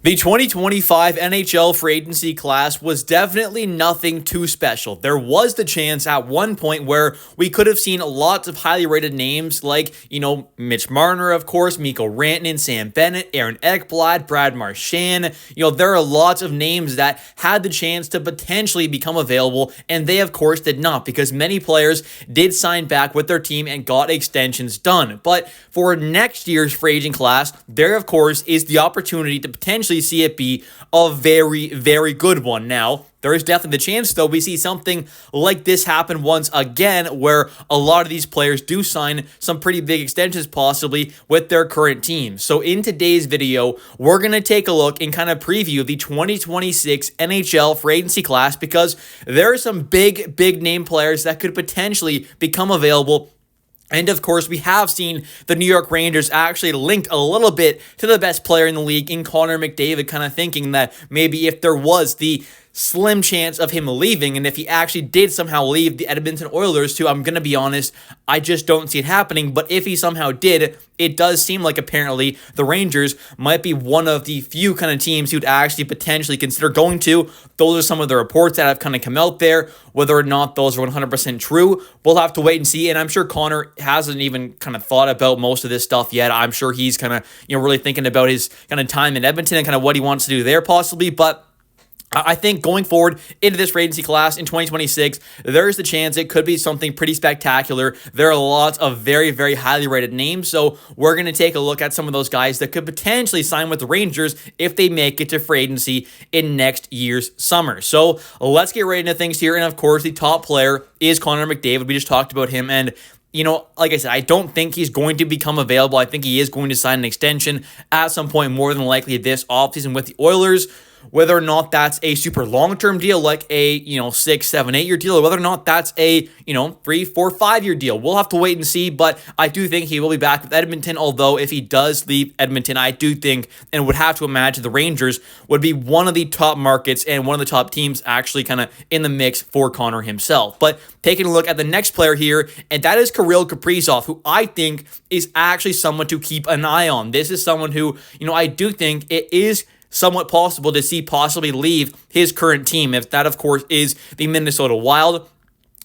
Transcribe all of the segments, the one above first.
The 2025 NHL free agency class was definitely nothing too special. There was the chance at one point where we could have seen lots of highly rated names like, Mitch Marner, of course, Mikko Rantanen, Sam Bennett, Aaron Ekblad, Brad Marchand. There are lots of names that had the chance to potentially become available, and they, of course, did not because many players did sign back with their team and got extensions done. But for next year's free agent class, there, of course, is the opportunity to potentially see it be a very, very good one. Now, there is definitely the chance, though, we see something like this happen once again, where a lot of these players do sign some pretty big extensions, possibly with their current teams. So in today's video, we're going to take a look and kind of preview the 2026 NHL free agency class because there are some big name players that could potentially become available. And of course, we have seen the New York Rangers actually linked a little bit to the best player in the league in Connor McDavid, kind of thinking that maybe if there was the slim chance of him leaving, and if he actually did somehow leave the Edmonton Oilers too, I'm going to be honest, I just don't see it happening. But if he somehow did, it does seem like apparently the Rangers might be one of the few kind of teams who'd actually potentially consider going to. Those are some of the reports that have kind of come out there. Whether or not those are 100% true, we'll have to wait and see. And I'm sure Connor hasn't even kind of thought about most of this stuff yet. I'm sure he's kind of, really thinking about his kind of time in Edmonton and kind of what he wants to do there possibly. But I think going forward into this free agency class in 2026, there's the chance it could be something pretty spectacular. There are lots of very, very highly rated names, so we're going to take a look at some of those guys that could potentially sign with the Rangers if they make it to free agency in next year's summer. So let's get right into things here, and of course, the top player is Connor McDavid. We just talked about him, and like I said, I don't think he's going to become available. I think he is going to sign an extension at some point, more than likely this offseason with the Oilers. Whether or not that's a super long-term deal, like a, 6, 7, 8 year deal, or whether or not that's a, 3, 4, 5 year deal. We'll have to wait and see, but I do think he will be back with Edmonton, although if he does leave Edmonton, I do think, and would have to imagine the Rangers would be one of the top markets and one of the top teams actually kind of in the mix for Connor himself. But taking a look at the next player here, and that is Kirill Kaprizov, who I think is actually someone to keep an eye on. This is someone who, I do think it is somewhat possible to see possibly leave his current team, if that, of course, is the Minnesota Wild.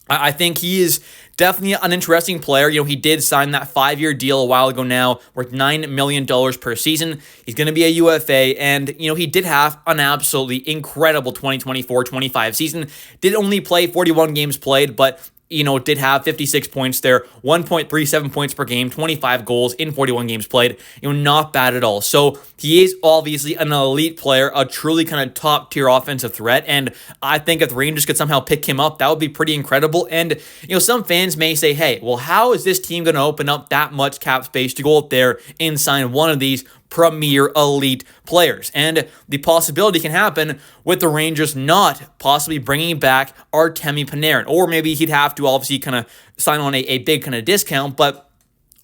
I think he is definitely an interesting player. He did sign that 5-year deal a while ago now, worth $9 million per season. He's going to be a UFA, and, he did have an absolutely incredible 2024-25 season. Did only play 41 games played, but did have 56 points there, 1.37 points per game, 25 goals in 41 games played. Not bad at all. So he is obviously an elite player, a truly kind of top tier offensive threat. And I think if the Rangers could somehow pick him up, that would be pretty incredible. And, some fans may say, hey, well, how is this team going to open up that much cap space to go out there and sign one of these premier elite players? And the possibility can happen with the Rangers not possibly bringing back Artemi Panarin, or maybe he'd have to obviously kind of sign on a big kind of discount, but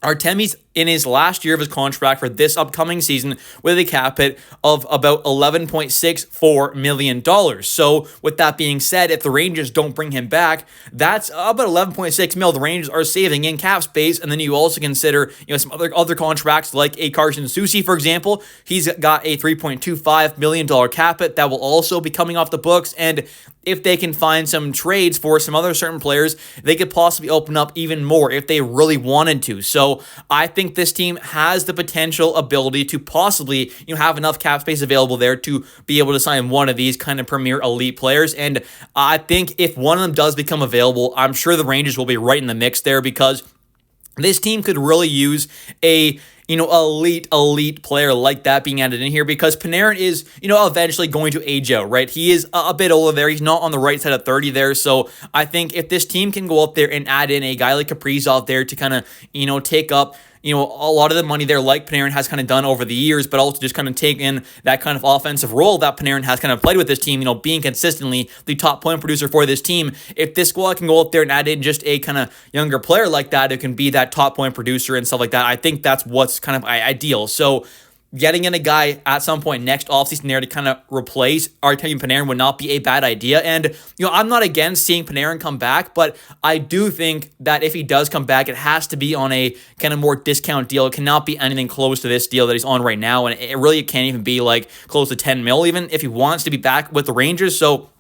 Artemi's in his last year of his contract for this upcoming season with a cap hit of about $11.64 million. So with that being said, if the Rangers don't bring him back, that's about $11.6 million the Rangers are saving in cap space. And then you also consider, some other contracts like a Carson Soucy, for example. He's got a $3.25 million cap hit that will also be coming off the books. And if they can find some trades for some other certain players, they could possibly open up even more if they really wanted to. So I think this team has the potential ability to possibly, have enough cap space available there to be able to sign one of these kind of premier elite players. And I think if one of them does become available, I'm sure the Rangers will be right in the mix there, because this team could really use a elite player like that being added in here, because Panarin is, eventually going to age out, right? He is a bit older there. He's not on the right side of 30 there. So I think if this team can go up there and add in a guy like Kaprizov there to kind of, take up, a lot of the money there, like Panarin has kind of done over the years, but also just kind of take in that kind of offensive role that Panarin has kind of played with this team, being consistently the top point producer for this team. If this squad can go up there and add in just a kind of younger player like that, it can be that top point producer and stuff like that. I think that's what's kind of ideal. So getting in a guy at some point next offseason there to kind of replace Artemi Panarin would not be a bad idea. And, I'm not against seeing Panarin come back, but I do think that if he does come back, it has to be on a kind of more discount deal. It cannot be anything close to this deal that he's on right now. And it really can't even be like close to 10 mil, even if he wants to be back with the Rangers. So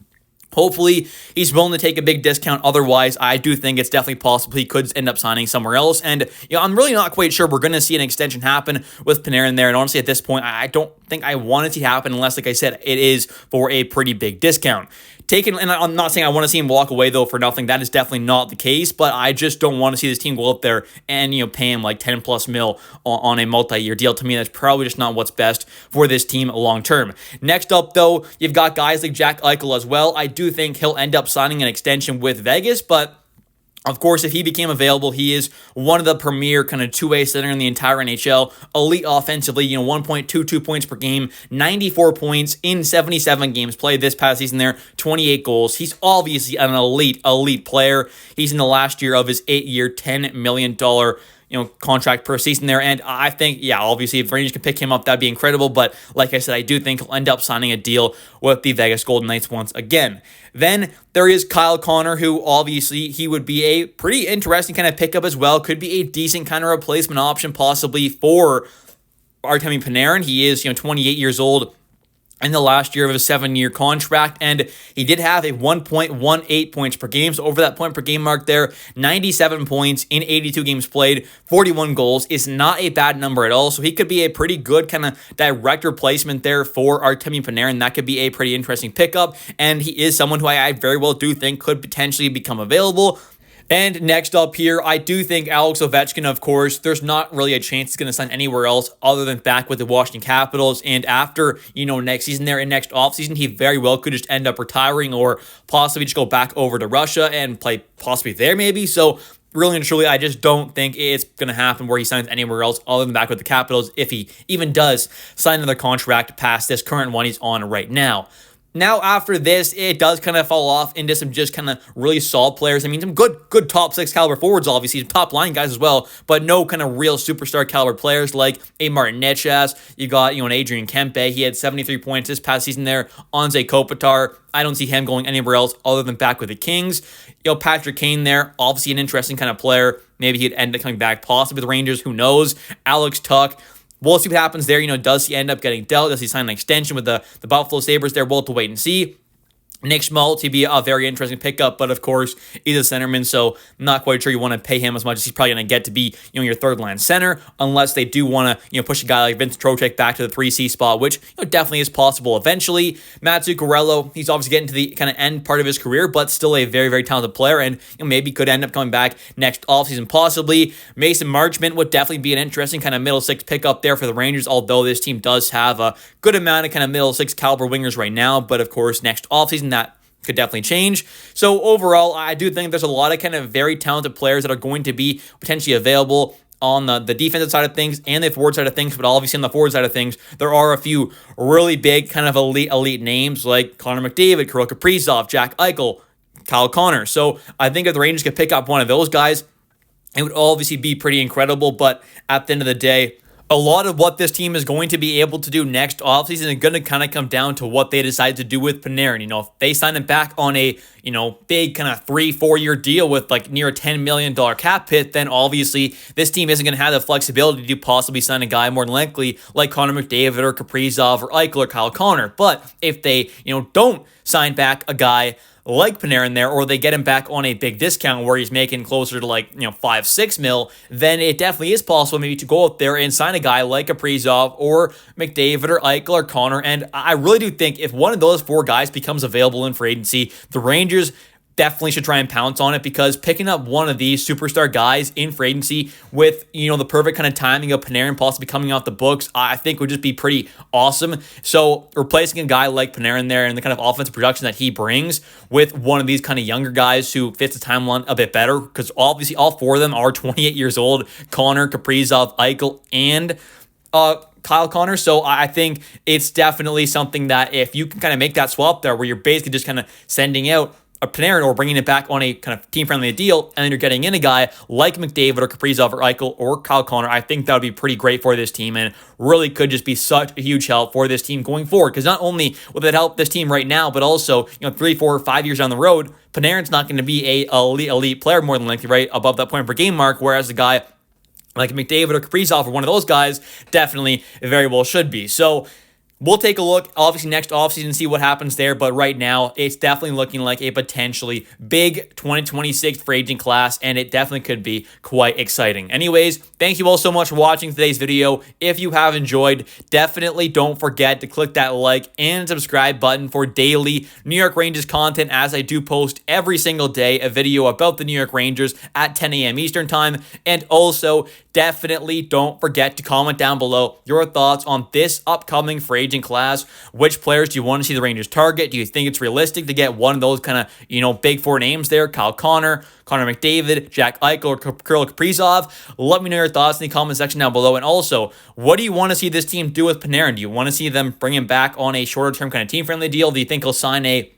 hopefully, he's willing to take a big discount. Otherwise, I do think it's definitely possible he could end up signing somewhere else. And, I'm really not quite sure we're going to see an extension happen with Panarin there. And honestly, at this point, I don't think I want it to happen unless, like I said, it is for a pretty big discount. And I'm not saying I want to see him walk away, though, for nothing. That is definitely not the case, but I just don't want to see this team go up there and, pay him like 10 plus mil on a multi-year deal. To me, that's probably just not what's best for this team long term. Next up, though, you've got guys like Jack Eichel as well. I do think he'll end up signing an extension with Vegas, but of course, if he became available, he is one of the premier kind of two-way center in the entire NHL. Elite offensively, 1.22 points per game, 94 points in 77 games played this past season there, 28 goals. He's obviously an elite player. He's in the last year of his 8-year, $10 million contract per season there. And I think, obviously, if Rangers can pick him up, that'd be incredible. But like I said, I do think he'll end up signing a deal with the Vegas Golden Knights once again. Then there is Kyle Connor, who obviously he would be a pretty interesting kind of pickup as well. Could be a decent kind of replacement option possibly for Artemi Panarin. He is, 28 years old in the last year of a 7-year contract, and he did have a 1.18 points per game. So over that point per game mark there, 97 points in 82 games played, 41 goals is not a bad number at all. So he could be a pretty good kind of direct replacement there for Artemi Panarin. That could be a pretty interesting pickup, and he is someone who I very well do think could potentially become available. And next up here, I do think Alex Ovechkin, of course, there's not really a chance he's going to sign anywhere else other than back with the Washington Capitals. And after, next season there and next offseason, he very well could just end up retiring or possibly just go back over to Russia and play possibly there maybe. So really and truly, I just don't think it's going to happen where he signs anywhere else other than back with the Capitals if he even does sign another contract past this current one he's on right now. Now, after this, it does kind of fall off into some just kind of really solid players. I mean, some good top 6 caliber forwards, obviously, some top line guys as well, but no kind of real superstar caliber players like a Martin Necas. You got, an Adrian Kempe. He had 73 points this past season there. Anze Kopitar. I don't see him going anywhere else other than back with the Kings. Patrick Kane there, obviously an interesting kind of player. Maybe he'd end up coming back possibly with the Rangers. Who knows? Alex Tuch. We'll see what happens there. Does he end up getting dealt? Does he sign an extension with the Buffalo Sabres there? We'll have to wait and see. Nick Schmaltz, he'd be a very interesting pickup, but of course, he's a centerman, so I'm not quite sure you want to pay him as much as he's probably going to get to be, your third-line center, unless they do want to, push a guy like Vince Trocheck back to the 3C spot, which definitely is possible eventually. Matt Zuccarello, he's obviously getting to the kind of end part of his career, but still a very, very talented player, and maybe could end up coming back next offseason possibly. Mason Marchment would definitely be an interesting kind of middle 6 pickup there for the Rangers, although this team does have a good amount of kind of middle 6 caliber wingers right now, but of course, next offseason, that could definitely change. So overall, I do think there's a lot of kind of very talented players that are going to be potentially available on the defensive side of things and the forward side of things, but obviously on the forward side of things, there are a few really big kind of elite names like Connor McDavid, Kirill Kaprizov, Jack Eichel, Kyle Connor. So I think if the Rangers could pick up one of those guys, it would obviously be pretty incredible, but at the end of the day, a lot of what this team is going to be able to do next offseason is going to kind of come down to what they decide to do with Panarin. If they sign him back on a, big kind of 3-4 year deal with like near a $10 million cap hit, then obviously this team isn't going to have the flexibility to possibly sign a guy more than likely like Connor McDavid or Kaprizov or Eichel or Kyle Connor. But if they, don't sign back a guy like Panarin there, or they get him back on a big discount where he's making closer to like, 5-6 mil, then it definitely is possible maybe to go out there and sign a guy like Kaprizov or McDavid or Eichel or Connor. And I really do think if one of those 4 guys becomes available in free agency, the Rangers definitely should try and pounce on it, because picking up one of these superstar guys in free agency with, the perfect kind of timing of Panarin possibly coming off the books, I think would just be pretty awesome. So replacing a guy like Panarin there and the kind of offensive production that he brings with one of these kind of younger guys who fits the timeline a bit better, because obviously all 4 of them are 28 years old, Connor, Kaprizov, Eichel, and Kyle Connor. So I think it's definitely something that if you can kind of make that swap there where you're basically just kind of sending out Panarin or bringing it back on a kind of team-friendly deal, and then you're getting in a guy like McDavid or Kaprizov or Eichel or Kyle Connor, I think that would be pretty great for this team and really could just be such a huge help for this team going forward. Because not only will it help this team right now, but also 3, 4, 5 years down the road, Panarin's not going to be a elite player more than likely, right, above that point per game mark, whereas a guy like McDavid or Kaprizov or one of those guys definitely very well should be. So we'll take a look, obviously, next offseason and see what happens there. But right now, it's definitely looking like a potentially big 2026 free agent class, and it definitely could be quite exciting. Anyways, thank you all so much for watching today's video. If you have enjoyed, definitely don't forget to click that like and subscribe button for daily New York Rangers content, as I do post every single day a video about the New York Rangers at 10 a.m. Eastern Time. And also, definitely don't forget to comment down below your thoughts on this upcoming free agent class. Which players do you want to see the Rangers target? Do you think it's realistic to get one of those kind of, big four names there? Kyle Connor, Connor McDavid, Jack Eichel, or Kirill Kaprizov? Let me know your thoughts in the comment section down below. And also, what do you want to see this team do with Panarin? Do you want to see them bring him back on a shorter term kind of team-friendly deal? Do you think he'll sign a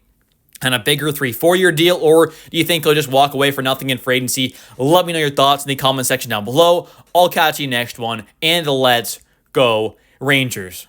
and a bigger 3-4 year deal, or do you think he'll just walk away for nothing in free agency? Let me know your thoughts in the comment section down below. I'll catch you next one, and let's go Rangers.